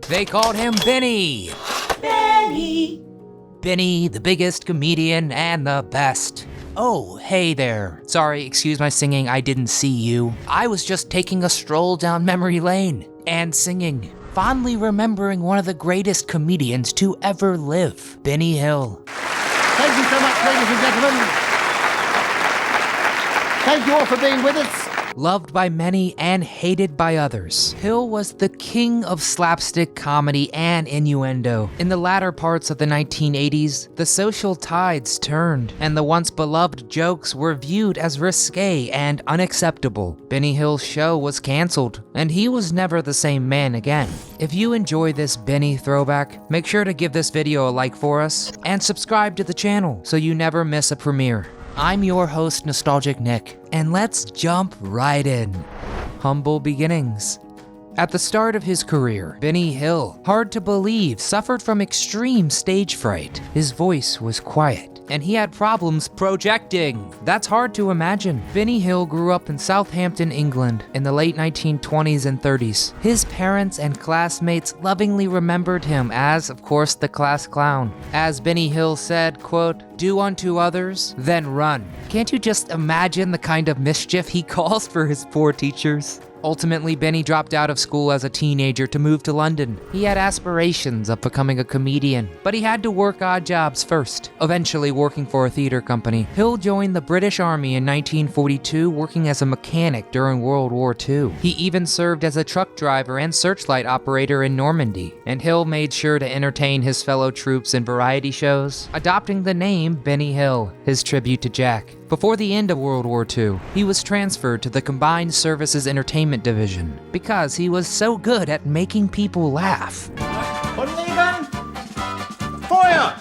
They called him Benny. Benny. Benny, the biggest comedian and the best. Oh, hey there. Sorry, excuse my singing, I didn't see you. I was just taking a stroll down memory lane and singing, fondly remembering one of the greatest comedians to ever live, Benny Hill. Thank you so much, ladies and gentlemen. Thank you all for being with us. Loved by many and hated by others, Hill was the king of slapstick comedy and innuendo. In the latter parts of the 1980s, the social tides turned, and the once beloved jokes were viewed as risque and unacceptable. Benny Hill's show was canceled, and he was never the same man again. If you enjoy this Benny throwback, make sure to give this video a like for us, and subscribe to the channel so you never miss a premiere. I'm your host, Nostalgic Nick, and let's jump right in. Humble beginnings. At the start of his career, Benny Hill, hard to believe, suffered from extreme stage fright. His voice was quiet, and he had problems projecting. That's hard to imagine. Benny Hill grew up in Southampton, England, in the late 1920s and 30s. His parents and classmates lovingly remembered him as, of course, the class clown. As Benny Hill said, quote, "Do unto others, then run." Can't you just imagine the kind of mischief he caused for his poor teachers? Ultimately, Benny dropped out of school as a teenager to move to London. He had aspirations of becoming a comedian, but he had to work odd jobs first, eventually working for a theater company. Hill joined the British Army in 1942, working as a mechanic during World War II. He even served as a truck driver and searchlight operator in Normandy, and Hill made sure to entertain his fellow troops in variety shows, adopting the name Benny Hill, his tribute to Jack. Before the end of World War II, he was transferred to the Combined Services Entertainment Division because he was so good at making people laugh. Unleavern! Feuer!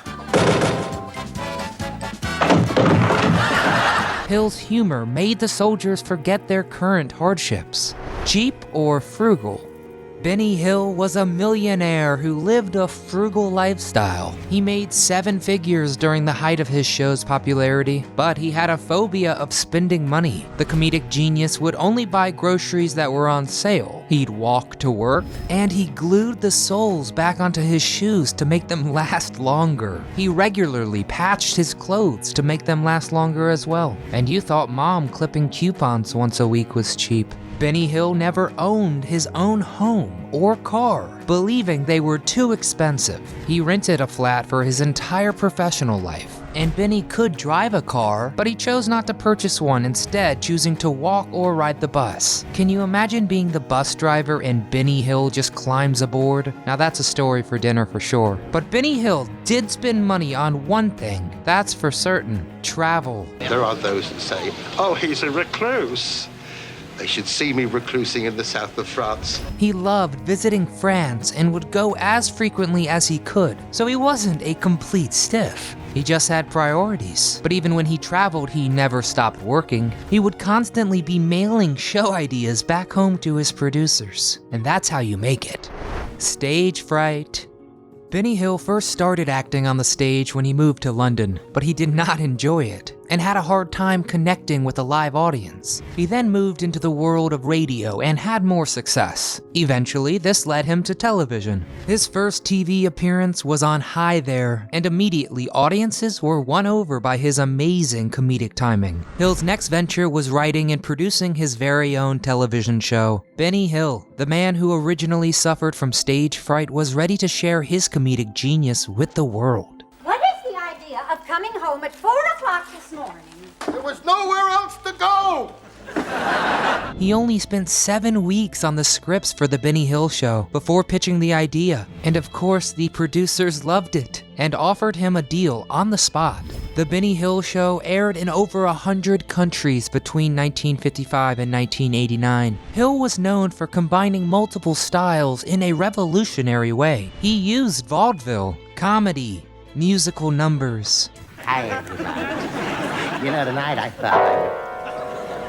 Hill's humor made the soldiers forget their current hardships. Cheap or frugal? Benny Hill was a millionaire who lived a frugal lifestyle. He made 7 figures during the height of his show's popularity, but he had a phobia of spending money. The comedic genius would only buy groceries that were on sale. He'd walk to work, and he glued the soles back onto his shoes to make them last longer. He regularly patched his clothes to make them last longer as well. And you thought mom clipping coupons once a week was cheap. Benny Hill never owned his own home or car, believing they were too expensive. He rented a flat for his entire professional life. And Benny could drive a car, but he chose not to purchase one, instead choosing to walk or ride the bus. Can you imagine being the bus driver and Benny Hill just climbs aboard? Now that's a story for dinner for sure. But Benny Hill did spend money on one thing, that's for certain: travel. There are those that say, oh, he's a recluse. They should see me reclusing in the south of France. He loved visiting France and would go as frequently as he could, so he wasn't a complete stiff. He just had priorities. But even when he traveled, he never stopped working. He would constantly be mailing show ideas back home to his producers. And that's how you make it. Stage fright. Benny Hill first started acting on the stage when he moved to London, but he did not enjoy it and had a hard time connecting with a live audience. He then moved into the world of radio and had more success. Eventually, this led him to television. His first TV appearance was on Hi There, and immediately audiences were won over by his amazing comedic timing. Hill's next venture was writing and producing his very own television show. Benny Hill, the man who originally suffered from stage fright, was ready to share his comedic genius with the world. What is the idea of coming home at 4 o'clock this morning? There was nowhere else to go! He only spent 7 weeks on the scripts for The Benny Hill Show before pitching the idea, and of course the producers loved it and offered him a deal on the spot. The Benny Hill Show aired in over 100 countries between 1955 and 1989. Hill was known for combining multiple styles in a revolutionary way. He used vaudeville, comedy, musical numbers, Hi, everybody. Tonight I thought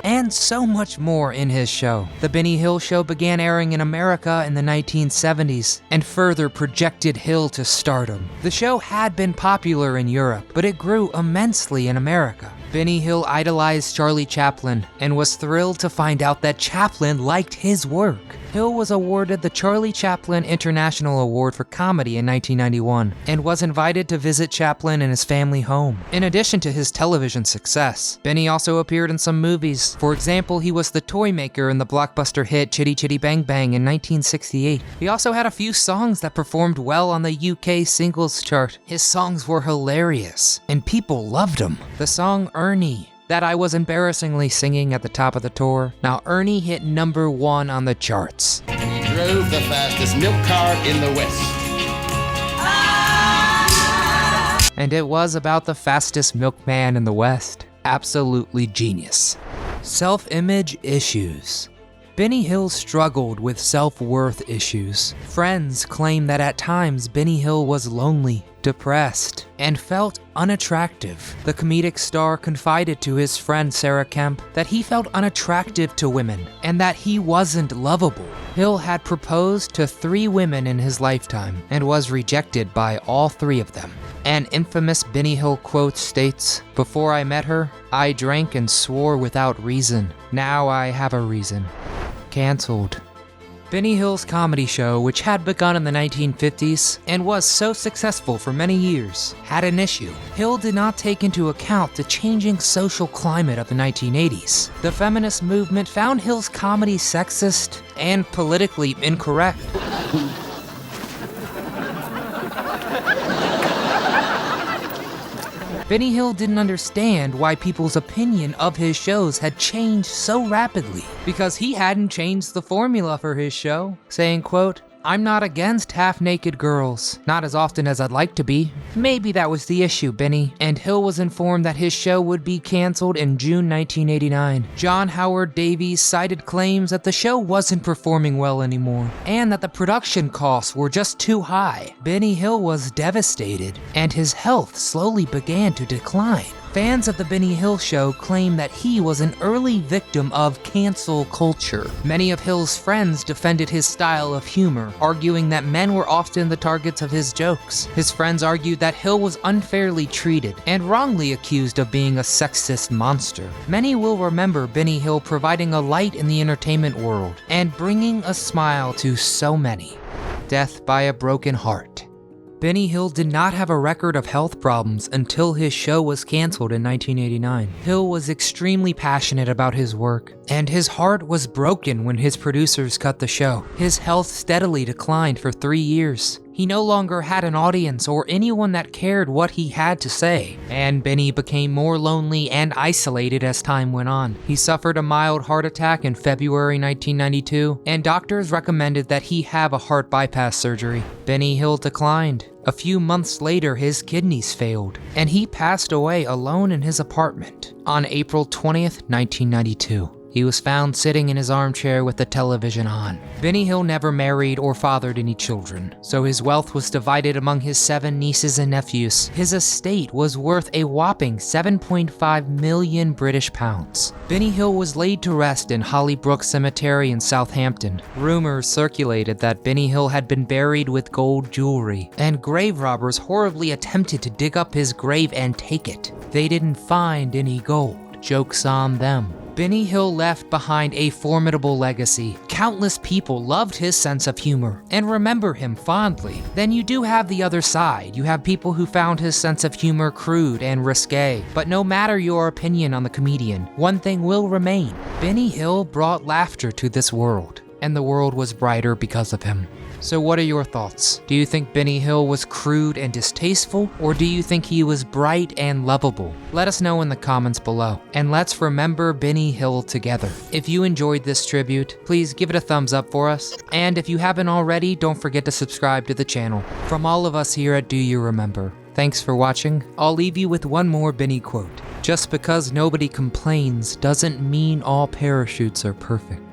and so much more in his show. The Benny Hill Show began airing in America in the 1970s and further projected Hill to stardom. The show had been popular in Europe, but it grew immensely in America. Benny Hill idolized Charlie Chaplin and was thrilled to find out that Chaplin liked his work. Hill was awarded the Charlie Chaplin International Award for Comedy in 1991 and was invited to visit Chaplin in his family home. In addition to his television success, Benny also appeared in some movies. For example, he was the toy maker in the blockbuster hit Chitty Chitty Bang Bang in 1968. He also had a few songs that performed well on the UK singles chart. His songs were hilarious, and people loved them. The song Ernie, that I was embarrassingly singing at the top of the tour. Now, Ernie hit #1 on the charts. He drove the fastest milk cart in the West. And it was about the fastest milkman in the West. Absolutely genius. Self-image issues. Benny Hill struggled with self-worth issues. Friends claim that at times Benny Hill was lonely, depressed, and felt unattractive. The comedic star confided to his friend Sarah Kemp that he felt unattractive to women and that he wasn't lovable. Hill had proposed to 3 women in his lifetime and was rejected by all 3 of them. An infamous Benny Hill quote states, "Before I met her, I drank and swore without reason. Now I have a reason." Cancelled. Benny Hill's comedy show, which had begun in the 1950s and was so successful for many years, had an issue. Hill did not take into account the changing social climate of the 1980s. The feminist movement found Hill's comedy sexist and politically incorrect. Benny Hill didn't understand why people's opinion of his shows had changed so rapidly, because he hadn't changed the formula for his show, saying, quote, "I'm not against half-naked girls, not as often as I'd like to be." Maybe that was the issue, Benny. And Hill was informed that his show would be canceled in June 1989. John Howard Davies cited claims that the show wasn't performing well anymore, and that the production costs were just too high. Benny Hill was devastated, and his health slowly began to decline. Fans of the Benny Hill Show claim that he was an early victim of cancel culture. Many of Hill's friends defended his style of humor, arguing that men were often the targets of his jokes. His friends argued that Hill was unfairly treated and wrongly accused of being a sexist monster. Many will remember Benny Hill providing a light in the entertainment world and bringing a smile to so many. Death by a broken heart. Benny Hill did not have a record of health problems until his show was canceled in 1989. Hill was extremely passionate about his work, and his heart was broken when his producers cut the show. His health steadily declined for 3 years. He no longer had an audience or anyone that cared what he had to say, and Benny became more lonely and isolated as time went on. He suffered a mild heart attack in February 1992, and doctors recommended that he have a heart bypass surgery. Benny Hill declined. A few months later, his kidneys failed, and he passed away alone in his apartment on April 20th, 1992. He was found sitting in his armchair with the television on. Benny Hill never married or fathered any children, so his wealth was divided among his 7 nieces and nephews. His estate was worth a whopping 7.5 million British pounds. Benny Hill was laid to rest in Hollybrook Cemetery in Southampton. Rumors circulated that Benny Hill had been buried with gold jewelry, and grave robbers horribly attempted to dig up his grave and take it. They didn't find any gold. Joke's on them. Benny Hill left behind a formidable legacy. Countless people loved his sense of humor and remember him fondly. Then you do have the other side. You have people who found his sense of humor crude and risque. But no matter your opinion on the comedian, one thing will remain. Benny Hill brought laughter to this world, and the world was brighter because of him. So what are your thoughts? Do you think Benny Hill was crude and distasteful, or do you think he was bright and lovable? Let us know in the comments below, and let's remember Benny Hill together. If you enjoyed this tribute, please give it a thumbs up for us, and if you haven't already, don't forget to subscribe to the channel. From all of us here at Do You Remember, thanks for watching. I'll leave you with one more Benny quote. Just because nobody complains doesn't mean all parachutes are perfect.